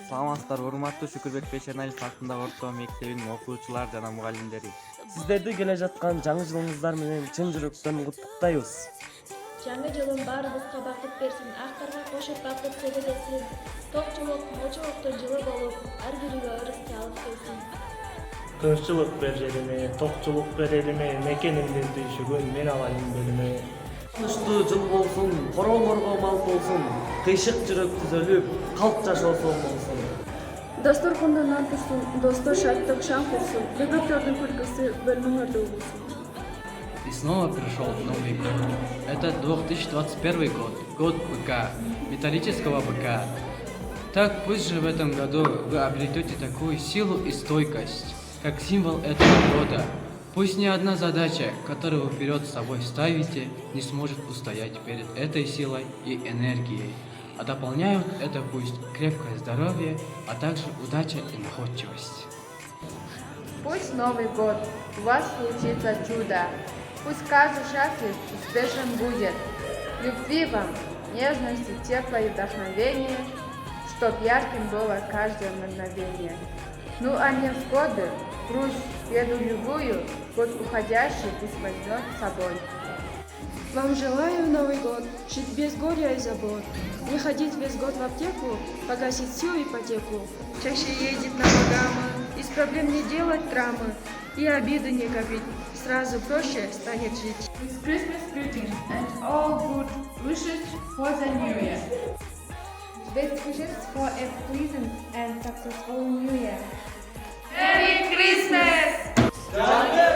Саламатсыздар, урматтуу Шүкүрбек Бешеналиев атындагы орто мектебинин окуучулары жана мугалимдери. Сиздерди келе жаткан жаңы жылыңыздар менен чын жүрөктөн куттуктайбыз. Жаңы жылың баарыбызга бакыт берсин, актарга кошуп бакыт себелесин. Токчулук, молчулуктун жылы болуп, ар бирибизге ырыскы алып келсин. Тынччылык бер жериме, токчулук бер элиме, мекенимди түйшүгүн мен алайын белиме. Кубанычтуу жыл болсун, короморго мал болсун, кыйшык жүрөк түзөлүп, калк жашоосу болсун. Достор кundundan tursun, dostor шаттык шаң курsun, бөбөктөрдүн күлкүсү бөлмөңөрдө болсун. И снова пришел Новый год. Это 2021 год, год быка, металлического быка. Так пусть же в этом году вы обретете такую силу и стойкость, как символ этого года. Пусть ни одна задача, которую вы вперед с собой ставите, не сможет устоять перед этой силой и энергией. А дополняют это пусть крепкое здоровье, а также удача и находчивость. Пусть Новый год у вас случится чудо. Пусть каждый счастлив, успешен будет. Любви вам, нежности, тепла и вдохновения, чтоб ярким было каждое мгновение. Ну а невзгоды, грусть, беду любую, год уходящий пусть возьмет с собой. Вам желаю в Новый год жить без горя и забот, не ходить весь год в аптеку, погасить всю ипотеку, чаще ездить на Багамы, из проблем не делать драмы и обиды не копить, сразу проще станет жить. With Christmas greetings and all good wishes for the new year. Best wishes for a pleasant and successful new year. Merry Christmas! Жаңы